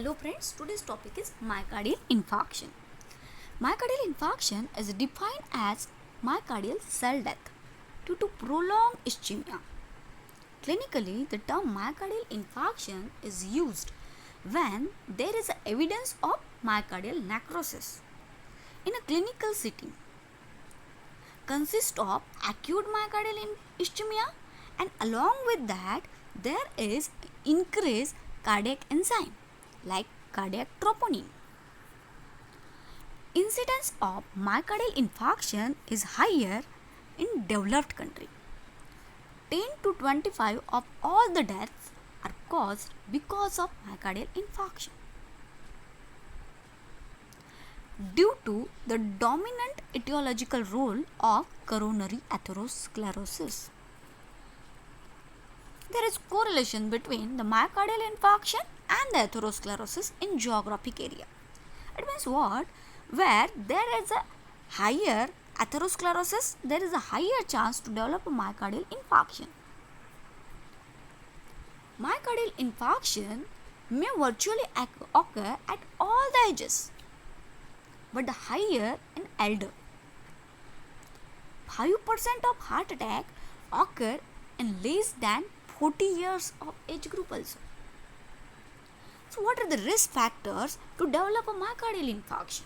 Hello friends, today's topic is myocardial infarction. Myocardial infarction is defined as myocardial cell death due to prolonged ischemia. Clinically, the term myocardial infarction is used when there is evidence of myocardial necrosis in a clinical setting. Consists of acute myocardial ischemia, and along with that there is increased cardiac enzyme like cardiac troponin. Incidence of myocardial infarction is higher in developed country. 10 to 25 of all the deaths are caused because of myocardial infarction. Due to the dominant etiological role of coronary atherosclerosis. There is correlation between the myocardial infarction and the atherosclerosis in geographic area. It means what? Where there is a higher atherosclerosis, there is a higher chance to develop a myocardial infarction. Myocardial infarction may virtually occur at all the ages, but the higher in elder. 5% of heart attack occur in less than 40 years of age group also. So what are the risk factors to develop a myocardial infarction?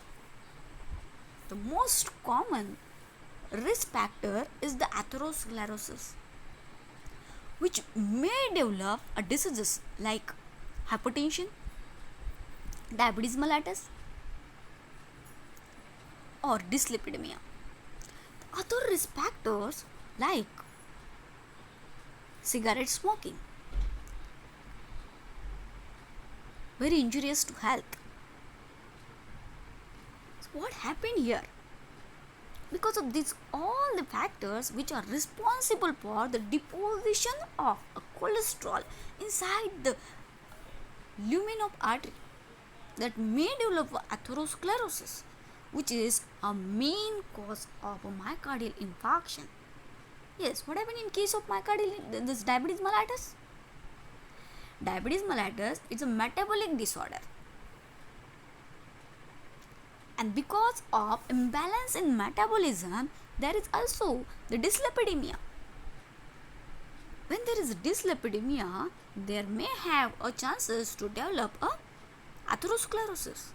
The most common risk factor is the atherosclerosis, which may develop a diseases like hypertension, diabetes mellitus, or dyslipidemia. Other risk factors like cigarette smoking, very injurious to health. So what happened here? Because of these all the factors which are responsible for the deposition of a cholesterol inside the lumen of artery, that may develop atherosclerosis, which is a main cause of a myocardial infarction. Yes, what happened in case of this diabetes mellitus? Diabetes mellitus is a metabolic disorder, and because of imbalance in metabolism, there is also the dyslipidemia. When there is dyslipidemia, there may have a chances to develop a atherosclerosis.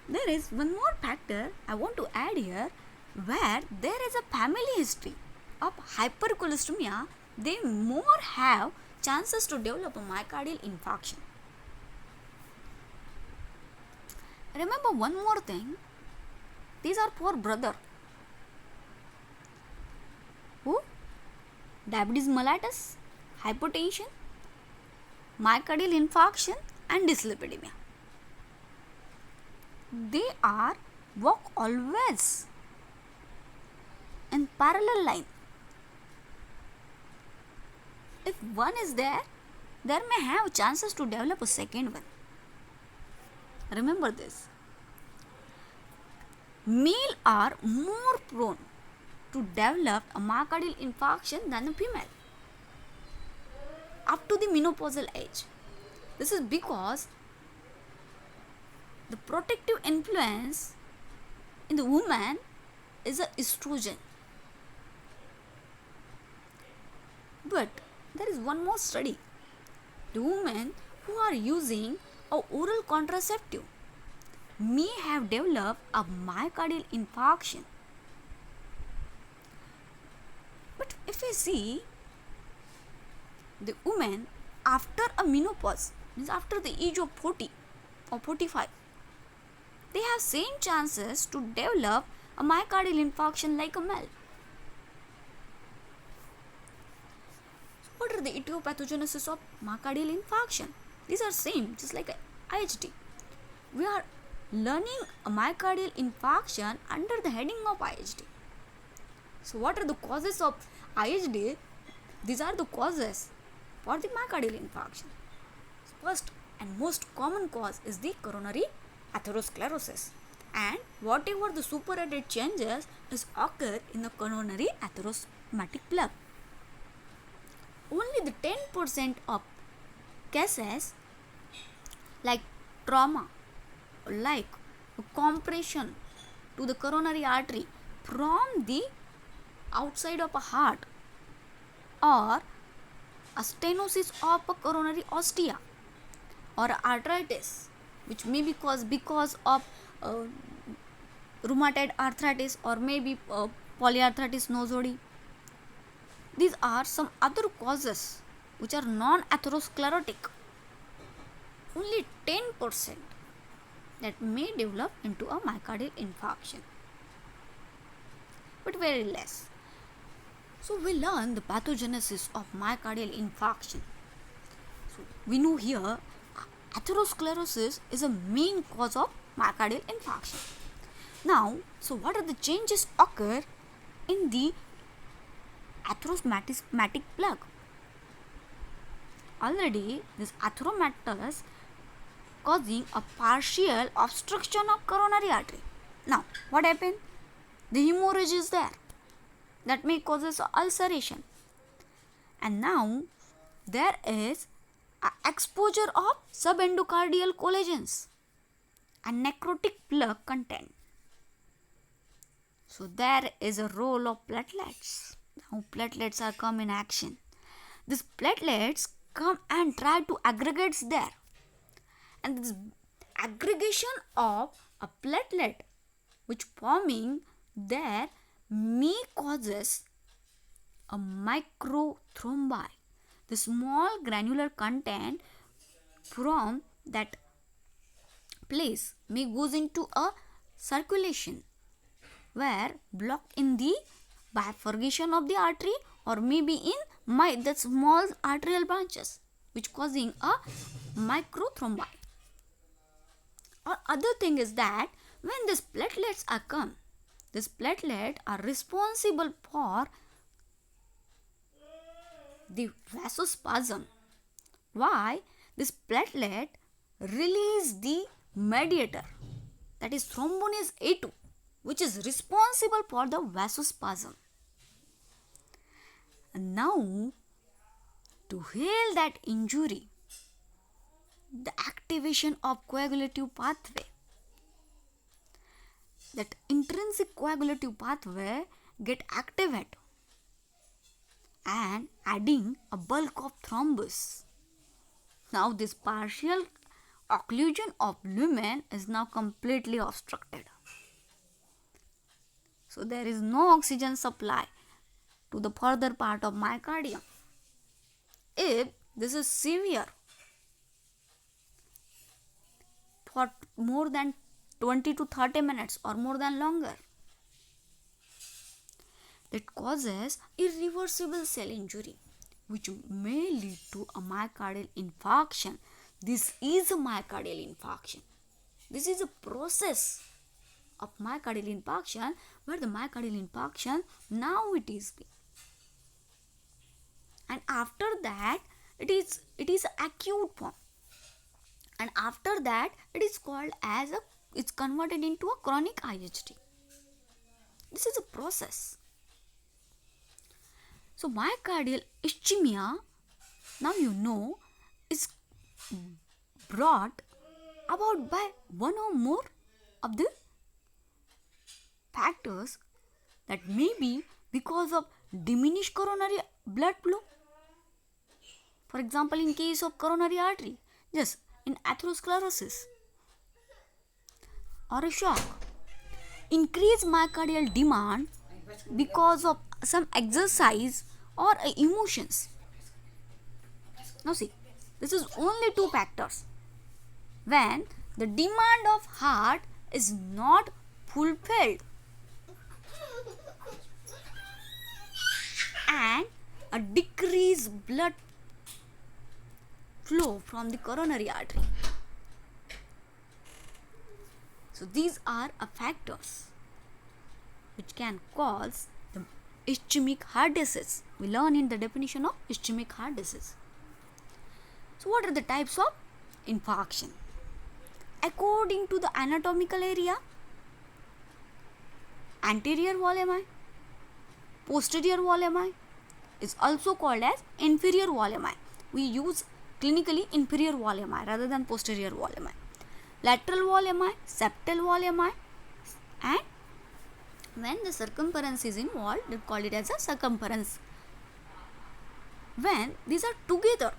There is one more factor I want to add here, where there is a family history of hypercholesteremia, they more have chances to develop a myocardial infarction. Remember one more thing, these are four brothers. Who? Diabetes mellitus, hypertension, myocardial infarction, and dyslipidemia. They are walk always in parallel line. If one is there may have chances to develop a second one. Remember this. Male are more prone to develop a myocardial infarction than a female up to the menopausal age. This is because the protective influence in the woman is a estrogen. But there is one more study. The women who are using a oral contraceptive may have developed a myocardial infarction. But if we see the women after a menopause, means after the age of 40 or 45, they have same chances to develop a myocardial infarction like a male. So what are the etiopathogenesis of myocardial infarction? These are same, just like IHD. We are learning a myocardial infarction under the heading of IHD. So what are the causes of IHD? These are the causes for the myocardial infarction. First and most common cause is the coronary atherosclerosis, and whatever the superadded changes is occur in the coronary atherosclerotic plaque. Only the 10% of cases like trauma, like compression to the coronary artery from the outside of a heart, or a stenosis of a coronary ostia, or arthritis which may be caused because of rheumatoid arthritis, or maybe polyarthritis nosodi. These are some other causes which are non-atherosclerotic. Only 10% that may develop into a myocardial infarction, but very less. So we learn the pathogenesis of myocardial infarction. So we know here atherosclerosis is a main cause of myocardial infarction. Now, so what are the changes occur in the atherosmatic plaque? Already this atheromatous causing a partial obstruction of coronary artery. Now, what happened? The hemorrhage is there. That may causes ulceration. And now, there is exposure of subendocardial collagens and necrotic plaque content. So there is a role of platelets. Now platelets are come in action. These platelets come and try to aggregate there. And this aggregation of a platelet which forming there may causes a microthrombi. The small granular content from that place may goes into a circulation where block in the bifurcation of the artery, or maybe in the small arterial branches which causing a microthrombi. Or other thing is that when these platelets are come, these platelets are responsible for the vasospasm. Why? This platelet release the mediator, that is thrombinase A2, which is responsible for the vasospasm. And now, to heal that injury, the activation of coagulative pathway, that intrinsic coagulative pathway get activated and adding a bulk of thrombus. Now this partial occlusion of lumen is now completely obstructed. So there is no oxygen supply to the further part of myocardium. If this is severe for more than 20 to 30 minutes or more than longer, that causes irreversible cell injury which may lead to a myocardial infarction. This is a myocardial infarction. This is a process of myocardial infarction where the myocardial infarction now it is, and after that it is acute form, and after that it is called as it's converted into a chronic IHT. This is a process. So myocardial ischemia, now you know, is brought about by one or more of the factors, that may be because of diminished coronary blood flow. For example, in case of coronary artery, yes, in atherosclerosis, or a shock, increased myocardial demand because of some exercise or emotions. Now see, this is only two factors. When the demand of heart is not fulfilled and a decreased blood flow from the coronary artery. So these are factors which can cause the ischemic heart disease. We learn in the definition of ischemic heart disease. So what are the types of infarction? According to the anatomical area, anterior wall MI, posterior wall MI is also called as inferior wall MI. We use clinically inferior wall MI rather than posterior wall MI. Lateral wall MI, septal wall MI, and when the circumference is involved, we call it as a circumference. When these are together,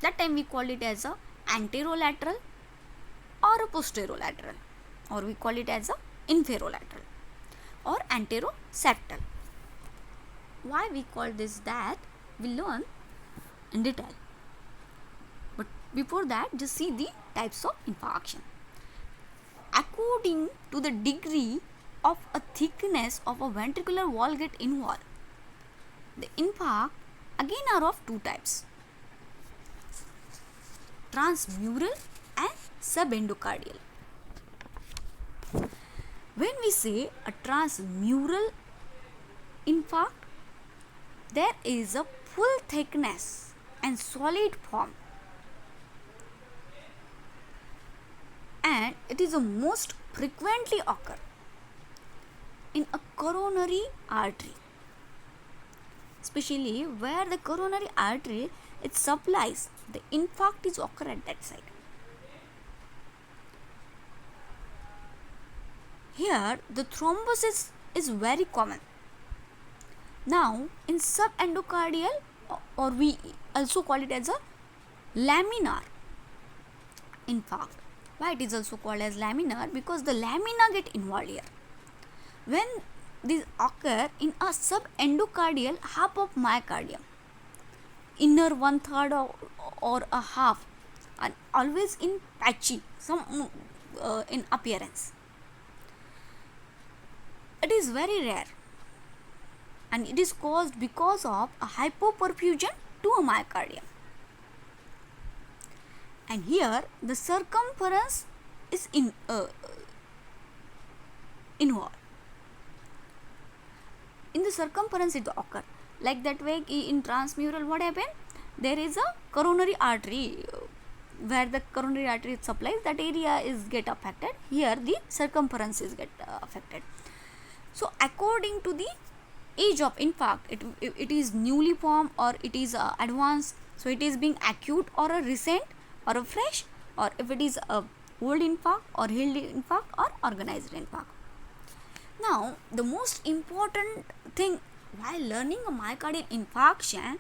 that time we call it as a anterolateral or a posterolateral, or we call it as a inferolateral or anteroseptal. Why we call this that, we'll learn in detail. But before that, just see the types of infarction. According to the degree of a thickness of a ventricular wall get involved, the infarct again are of two types: transmural and subendocardial. When we say a transmural infarct, there is a full thickness and solid form, and it is a most frequently occur in a coronary artery, especially where the coronary artery it supplies, the infarct is occur at that site. Here the thrombosis is very common. Now in subendocardial, or we also call it as a laminar infarct. Why it is also called as laminar? Because the lamina get involved here. When these occur in a subendocardial half of myocardium, inner 1/3 or a half, and always in patchy, some in appearance. It is very rare, and it is caused because of a hypoperfusion to a myocardium. And here the circumference is involved. In the circumference it occur. Like that way in transmural, what happened? There is a coronary artery where the coronary artery supplies, that area is get affected. Here the circumference is get affected. So according to the age of infarct, it is newly formed or it is advanced. So it is being acute or a recent or a fresh, or if it is a old infarct or healed infarct or organized infarct. Now the most important thing while learning a myocardial infarction,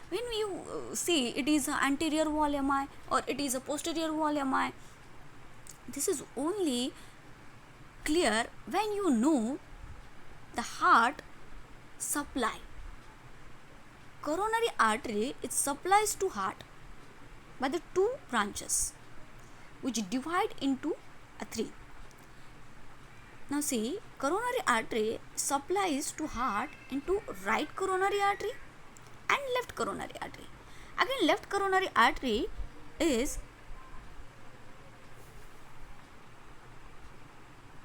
when you say it is an anterior wall MI or it is a posterior wall MI, this is only clear when you know the heart supply. Coronary artery, it supplies to heart by the two branches which divide into a three. Now see, coronary artery supplies to heart into right coronary artery and left coronary artery. Again, left coronary artery is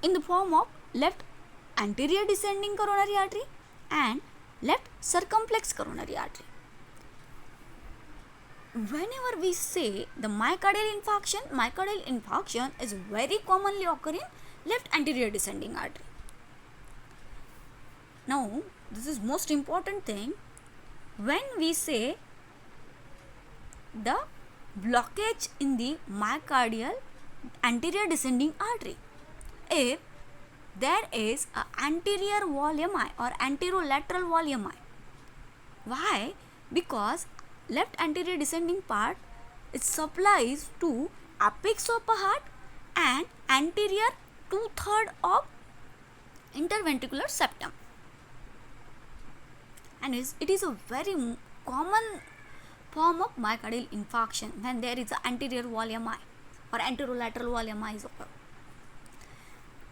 in the form of left anterior descending coronary artery and left circumflex coronary artery. Whenever we say the myocardial infarction is very commonly occurring left anterior descending artery. Now this is most important thing. When we say the blockage in the myocardial anterior descending artery, if there is a anterior wall MI or anterolateral wall MI. Why? Because left anterior descending part, it supplies to apex of a heart and anterior 2/3 of interventricular septum, and it is a very common form of myocardial infarction when there is an anterior wall MI or anterolateral wall MI is occur.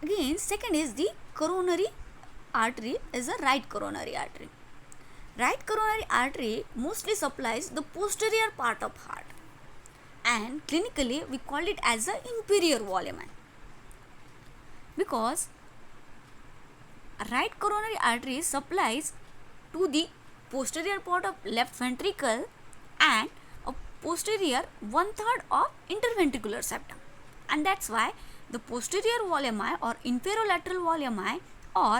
Again, second is the coronary artery is a right coronary artery. Right coronary artery mostly supplies the posterior part of heart, and clinically we call it as a inferior wall MI, because right coronary artery supplies to the posterior part of left ventricle and a posterior 1/3 of interventricular septum, and that's why the posterior wall MI or inferolateral wall MI or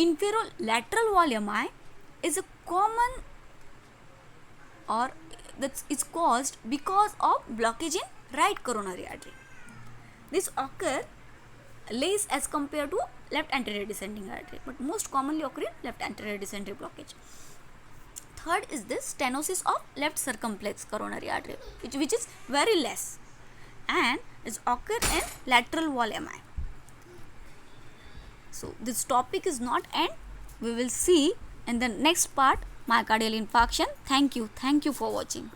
inferolateral wall MI is a common or that is caused because of blockage in right coronary artery. This occur less as compared to left anterior descending artery, but most commonly occur in left anterior descending blockage. Third is this stenosis of left circumflex coronary artery, which is very less and is occur in lateral wall MI. So this topic is not end. We will see in the next part myocardial infarction. Thank you for watching.